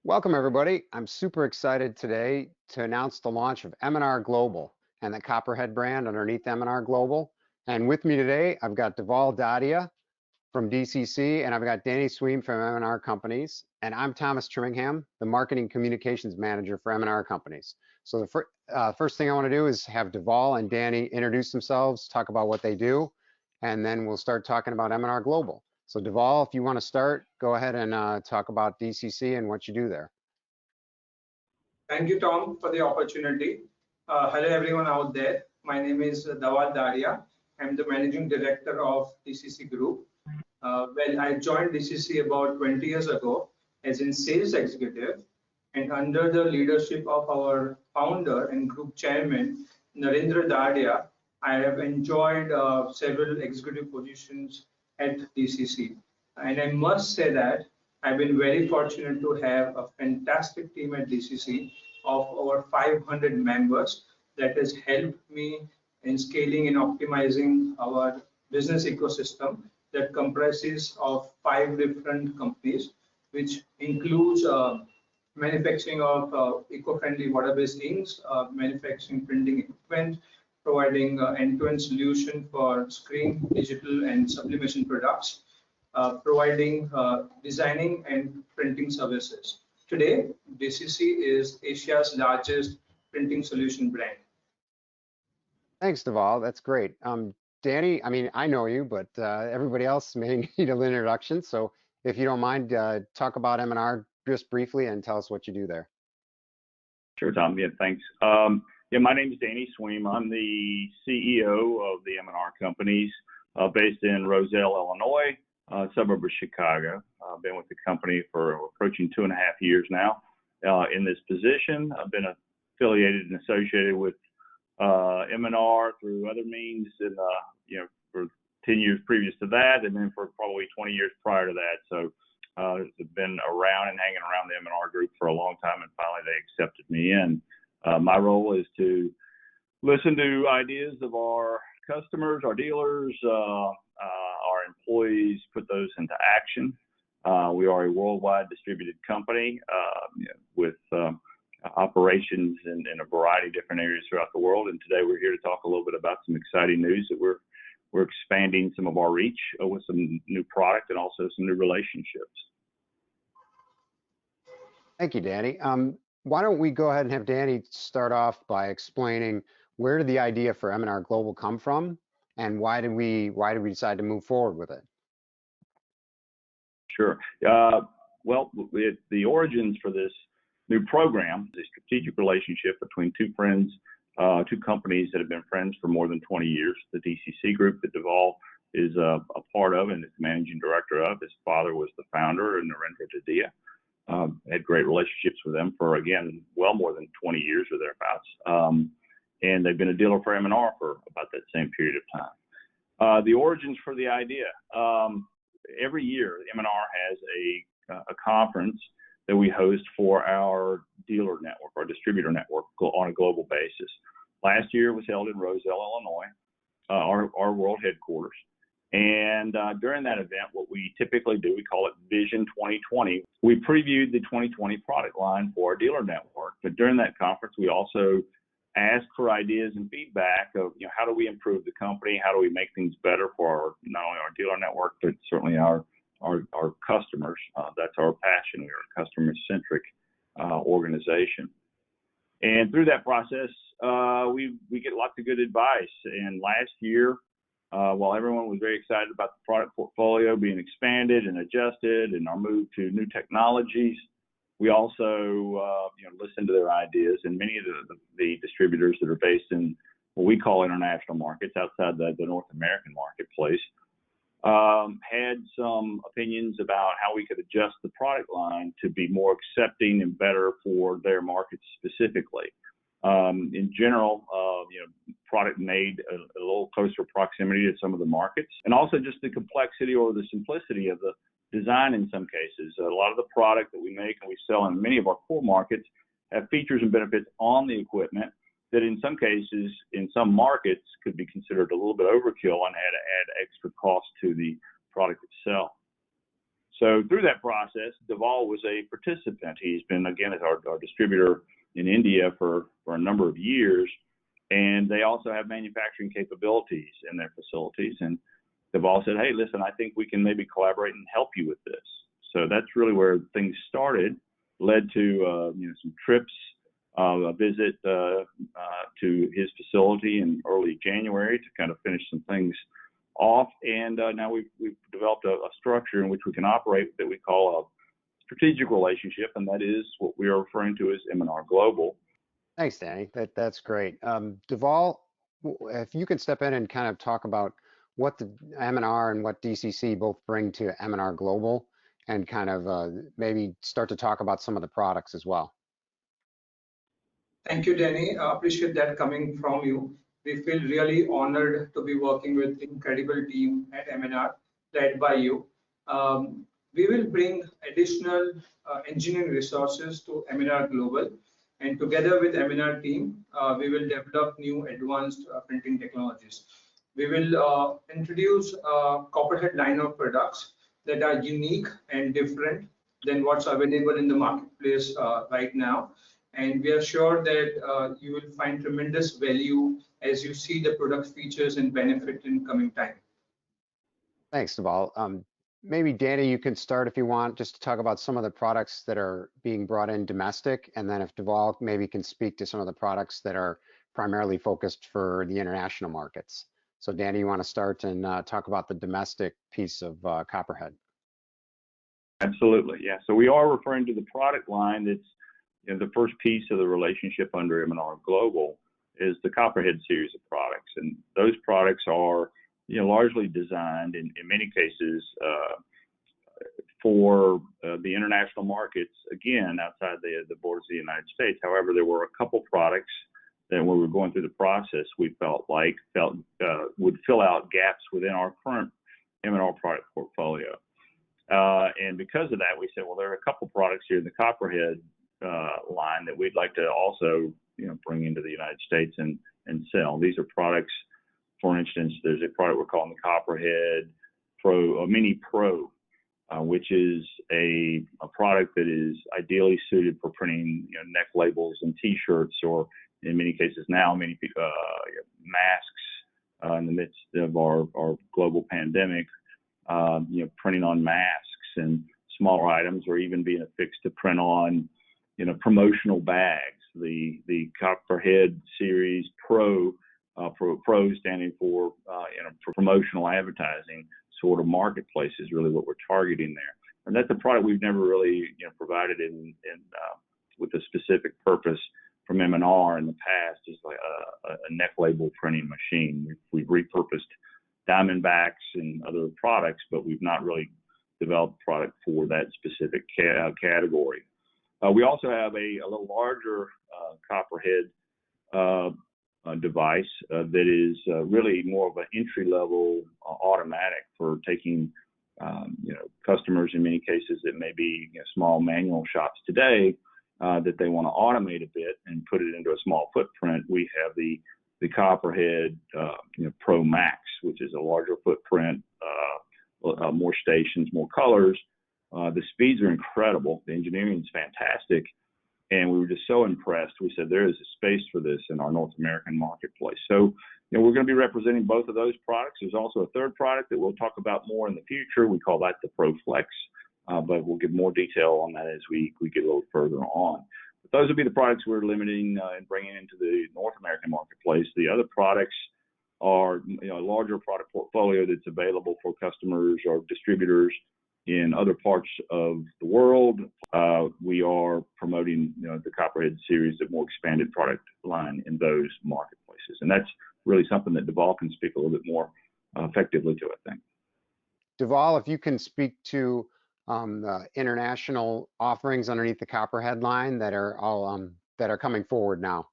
Welcome, everybody. I'm super excited today to announce the launch of M&R Global and the Copperhead brand underneath M&R Global. And with me today, I've got Deval Dadia from DCC, and I've got Danny Sweem from M&R Companies, and I'm Thomas Trimmingham, the Marketing Communications Manager for M&R Companies. So the first thing I want to do is have Deval and Danny introduce themselves, talk about what they do, and then we'll start talking about M&R Global. So Deval, if you want to start, go ahead and talk about DCC and what you do there. Thank you, Tom, for the opportunity. Hello, everyone out there. My name is Dawal Daria. I'm the Managing Director of DCC Group. I joined DCC about 20 years ago as a sales executive, and under the leadership of our founder and group chairman, Narendra Dadia, I have enjoyed several executive positions at DCC. And I must say that I've been very fortunate to have a fantastic team at DCC of over 500 members that has helped me in scaling and optimizing our business ecosystem that comprises of 5 different companies, which includes manufacturing of eco-friendly water-based inks, manufacturing printing equipment, providing end-to-end solution for screen, digital, and sublimation products, providing designing and printing services. Today, DCC is Asia's largest printing solution brand. Thanks, Deval. That's great. Danny, I mean, I know you, but everybody else may need a little introduction. So if you don't mind, talk about M&R just briefly and tell us what you do there. Sure, Tom. Yeah, thanks. My name is Danny Sweem. I'm the CEO of the M&R Companies based in Roselle, Illinois, suburb of Chicago. I've been with the company for approaching 2.5 years now. In this position, I've been affiliated and associated with M&R through other means, and for 10 years previous to that, and then for probably 20 years prior to that. So I've been around and hanging around the M&R group for a long time, and finally they accepted me in. My role is to listen to ideas of our customers, our dealers, our employees, put those into action. We are a worldwide distributed company with operations in a variety of different areas throughout the world. And today we're here to talk a little bit about some exciting news that we're expanding some of our reach with some new product and also some new relationships. Thank you, Danny. Why don't we go ahead and have Danny start off by explaining where did the idea for M&R Global come from, and why did we decide to move forward with it? Sure. The origins for this new program is a strategic relationship between two friends, two companies that have been friends for more than 20 years. The DCC Group that Deval is a part of and is the managing director of. His father was the founder, and Narendra Dadia. Had great relationships with them for, again, well more than 20 years or thereabouts. And they've been a dealer for M&R for about that same period of time. The origins for the idea. Every year, M&R has a conference that we host for our dealer network, our distributor network on a global basis. Last year was held in Roselle, Illinois, our world headquarters. And during that event, what we typically do, we call it Vision 2020. We previewed the 2020 product line for our dealer network. But during that conference, we also asked for ideas and feedback of, how do we improve the company? How do we make things better for not only our dealer network, but certainly our customers. That's our passion. We are a customer-centric organization. And through that process, we get lots of good advice. And last year, while everyone was very excited about the product portfolio being expanded and adjusted and our move to new technologies, we also listened to their ideas. And many of the distributors that are based in what we call international markets outside the North American marketplace had some opinions about how we could adjust the product line to be more accepting and better for their markets specifically. In general, product made a little closer proximity to some of the markets, and also just the complexity or the simplicity of the design in some cases. A lot of the product that we make and we sell in many of our core markets have features and benefits on the equipment that in some cases, in some markets, could be considered a little bit overkill and add extra cost to the product itself. So through that process, Deval was a participant. He's been, again, as our distributor in India for a number of years, and they also have manufacturing capabilities in their facilities. And Deval said, hey, listen, I think we can maybe collaborate and help you with this. So that's really where things started, led to some trips, a visit to his facility in early January to kind of finish some things off. And now we've developed a structure in which we can operate that we call a strategic relationship, and that is what we are referring to as M&R Global. Thanks, Danny. That's great. Deval, if you could step in and kind of talk about what the M&R and what DCC both bring to M&R Global, and kind of maybe start to talk about some of the products as well. Thank you, Danny. I appreciate that coming from you. We feel really honored to be working with incredible team at M&R led by you. We will bring additional engineering resources to M&R Global, and together with M&R team, we will develop new advanced printing technologies. We will introduce a Copperhead line of products that are unique and different than what's available in the marketplace right now. And we are sure that you will find tremendous value as you see the product features and benefit in coming time. Thanks, Deval. Maybe Danny, you can start if you want, just to talk about some of the products that are being brought in domestic, and then if Deval maybe can speak to some of the products that are primarily focused for the international markets. So Danny, you want to start and talk about the domestic piece of Copperhead? Absolutely, yeah. So we are referring to the product line that's the first piece of the relationship under M&R Global is the Copperhead series of products, and those products are largely designed in many cases for the international markets, again, outside the borders of the United States. However, there were a couple products that when we were going through the process, we felt would fill out gaps within our current M&R product portfolio. And because of that, we said, well, there are a couple products here in the Copperhead line that we'd like to also bring into the United States and sell. These are products, for instance, there's a product we're calling the Copperhead Pro, Mini Pro, which is a product that is ideally suited for printing neck labels and T-shirts, or in many cases now, many masks in the midst of our global pandemic, printing on masks and smaller items, or even being affixed to print on promotional bags. The Copperhead series Pro, Pro standing for promotional advertising sort of marketplace is really what we're targeting there. And that's a product we've never really provided in with a specific purpose from M&R in the past, is like a neck label printing machine. We've repurposed Diamondbacks and other products, but we've not really developed a product for that specific category. We also have a little larger Copperhead device that is really more of an entry-level automatic for taking customers in many cases that may be small manual shops today that they want to automate a bit and put it into a small footprint. We have the Copperhead Pro Max, which is a larger footprint, more stations, more colors. The speeds are incredible. The engineering is fantastic. And we were just so impressed. We said there is a space for this in our North American marketplace. So, we're going to be representing both of those products. There's also a third product that we'll talk about more in the future. We call that the Pro Flex, but we'll give more detail on that as we get a little further on. But those would be the products we're limiting and bringing into the North American marketplace. The other products are a larger product portfolio that's available for customers or distributors in other parts of the world. We are promoting the Copperhead series of more expanded product line in those marketplaces. And that's really something that Deval can speak a little bit more effectively to, I think. Deval, if you can speak to the international offerings underneath the Copperhead line that are all that are coming forward now.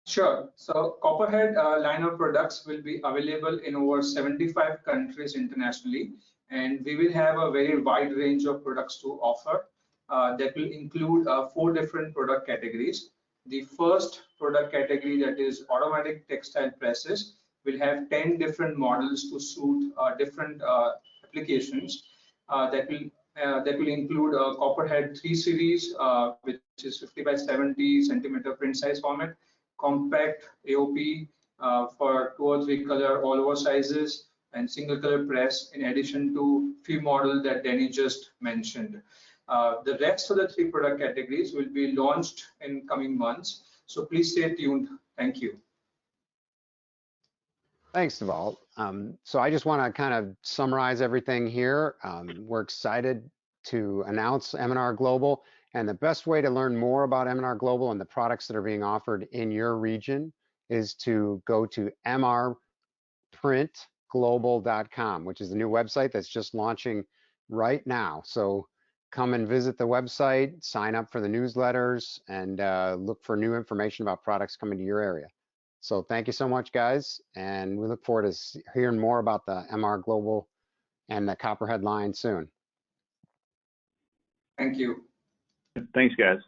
Sure. So Copperhead line of products will be available in over 75 countries internationally, and we will have a very wide range of products to offer that will include 4 different product categories. The first product category, that is automatic textile presses, will have 10 different models to suit different applications. that will include a Copperhead 3 series, which is 50 by 70 centimeter print size format, compact AOP for 2 or 3 color all over sizes, and single color press, in addition to few model that Danny just mentioned. The rest of the 3 product categories will be launched in coming months. So please stay tuned. Thank you. Thanks, Deval. So I just want to kind of summarize everything here. We're excited to announce M&R Global, and the best way to learn more about M&R Global and the products that are being offered in your region is to go to mrprintglobal.com, which is the new website that's just launching right now. So come and visit the website, sign up for the newsletters, and look for new information about products coming to your area. So thank you so much, guys, and we look forward to hearing more about the M&R Global and the Copperhead line soon. Thank you. Thanks, guys.